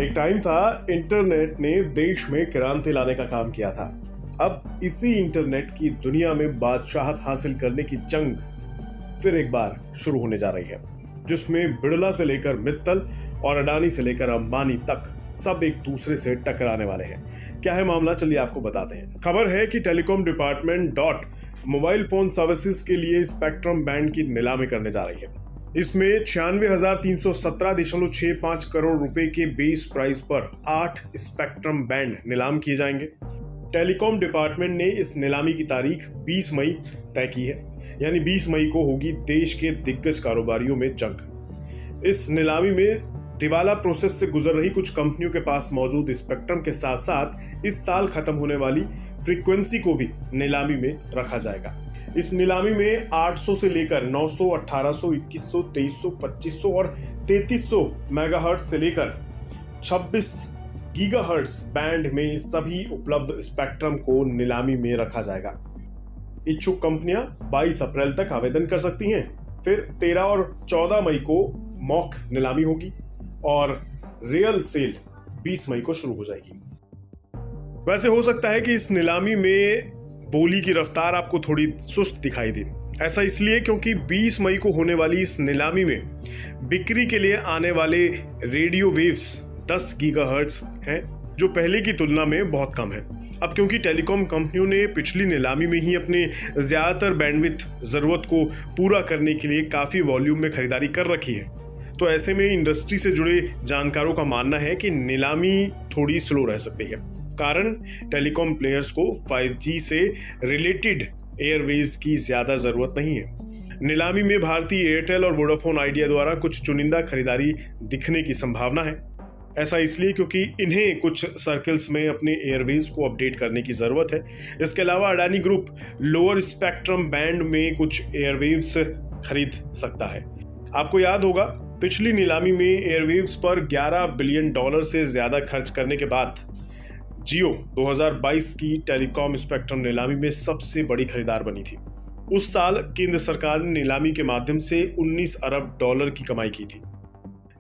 एक टाइम था, इंटरनेट ने देश में क्रांति लाने का काम किया था। अब इसी इंटरनेट की दुनिया में बादशाहत हासिल करने की जंग फिर एक बार शुरू होने जा रही है, जिसमें बिड़ला से लेकर मित्तल और अडानी से लेकर अंबानी तक सब एक दूसरे से टकराने वाले हैं। क्या है मामला, चलिए आपको बताते हैं। खबर है कि telecom department mobile phone services के लिए स्पेक्ट्रम बैंड की नीलामी करने जा रही है। इसमें 96,317.65 करोड़ रुपए के बेस प्राइस पर 8 स्पेक्ट्रम बैंड नीलाम किए जाएंगे। टेलीकॉम डिपार्टमेंट ने इस नीलामी की तारीख 20 मई तय की है, यानी 20 मई को होगी देश के दिग्गज कारोबारियों में जंग। इस नीलामी में दिवाला प्रोसेस से गुजर रही कुछ कंपनियों के पास मौजूद स्पेक्ट्रम के साथ साथ इस साल खत्म होने वाली फ्रीक्वेंसी को भी नीलामी में रखा जाएगा। इस नीलामी में 800 से लेकर 900, 1800, 2100, 2300, 2500 और 3300 मेगाहर्ट्ज से लेकर 26 गीगाहर्ट्ज बैंड में सभी उपलब्ध स्पेक्ट्रम को नीलामी में रखा जाएगा। इच्छुक कंपनियां 22 अप्रैल तक आवेदन कर सकती हैं। फिर 13 और 14 मई को मॉक नीलामी होगी और रियल सेल 20 मई को शुरू हो जाएगी। वैसे हो सकता है कि इस नीलामी में बोली की रफ्तार आपको थोड़ी सुस्त दिखाई दे। ऐसा इसलिए क्योंकि 20 मई को होने वाली इस नीलामी में बिक्री के लिए आने वाले रेडियो वेव्स 10 गीगाहर्ट्ज हैं, जो पहले की तुलना में बहुत कम है। अब क्योंकि टेलीकॉम कंपनियों ने पिछली नीलामी में ही अपने ज्यादातर बैंडविड्थ जरूरत को पूरा करने के लिए काफी वॉल्यूम में खरीदारी कर रखी है, तो ऐसे में इंडस्ट्री से जुड़े जानकारों का मानना है कि नीलामी थोड़ी स्लो रह सकती है। कारण टेलीकॉम प्लेयर्स को 5G से रिलेटेड एयरवेज की ज्यादा जरूरत नहीं है। नीलामी में भारतीय एयरटेल और वोडाफोन आइडिया द्वारा कुछ चुनिंदा खरीदारी दिखने की संभावना है। ऐसा इसलिए क्योंकि इन्हें कुछ सर्कल्स में अपने एयरवेज को अपडेट करने की जरूरत है। इसके अलावा Adani group lower spectrum band में कुछ एयरवेव्स खरीद सकता है। आपको याद होगा, पिछली नीलामी में एयरवेव्स पर $11 बिलियन से ज्यादा खर्च करने के बाद जियो 2022 की टेलीकॉम स्पेक्ट्रम नीलामी में सबसे बड़ी खरीदार बनी थी। उस साल केंद्र सरकार ने नीलामी के माध्यम से $19 अरब की कमाई की थी।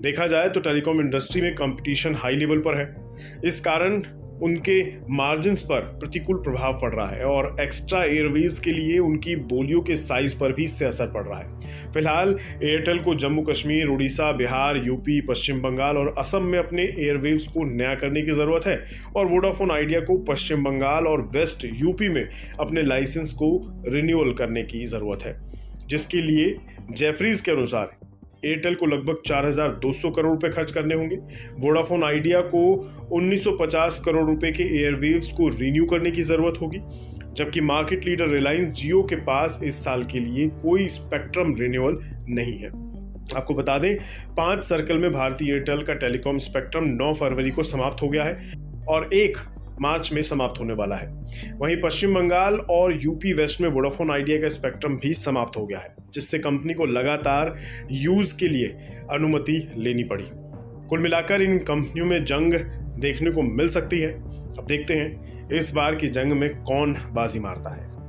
देखा जाए तो टेलीकॉम इंडस्ट्री में कंपटीशन हाई लेवल पर है। इस कारण उनके मार्जिन्स पर प्रतिकूल प्रभाव पड़ रहा है और एक्स्ट्रा एयरवेज के लिए उनकी बोलियों के साइज पर भी इससे असर पड़ रहा है। फिलहाल एयरटेल को जम्मू कश्मीर, उड़ीसा, बिहार, यूपी, पश्चिम बंगाल और असम में अपने एयरवेव्स को नया करने की जरूरत है और वोडाफोन आइडिया को पश्चिम बंगाल और वेस्ट यूपी में अपने लाइसेंस को रिन्यूअल करने की जरूरत है, जिसके लिए जेफरीज के अनुसार एयरटेल को लगभग 4,200 करोड़ रुपए खर्च करने होंगे। वोडाफोन आइडिया को 1,950 करोड़ रुपए के एयरवेव्स को रिन्यू करने की जरूरत होगी, जबकि मार्केट लीडर रिलायंस जियो के पास इस साल के लिए कोई स्पेक्ट्रम रिन्यूअल नहीं है। आपको बता दें, 5 सर्कल में भारतीय एयरटेल का टेलीकॉम स्पेक्ट्रम 9 फरवरी को समाप्त हो गया है और 1 मार्च में समाप्त होने वाला है। वहीं पश्चिम बंगाल और यूपी वेस्ट में वोडाफोन आइडिया का स्पेक्ट्रम भी समाप्त हो गया है, जिससे कंपनी को लगातार यूज के लिए अनुमति लेनी पड़ी। कुल मिलाकर इन कंपनियों में जंग देखने को मिल सकती है। अब देखते हैं इस बार की जंग में कौन बाजी मारता है।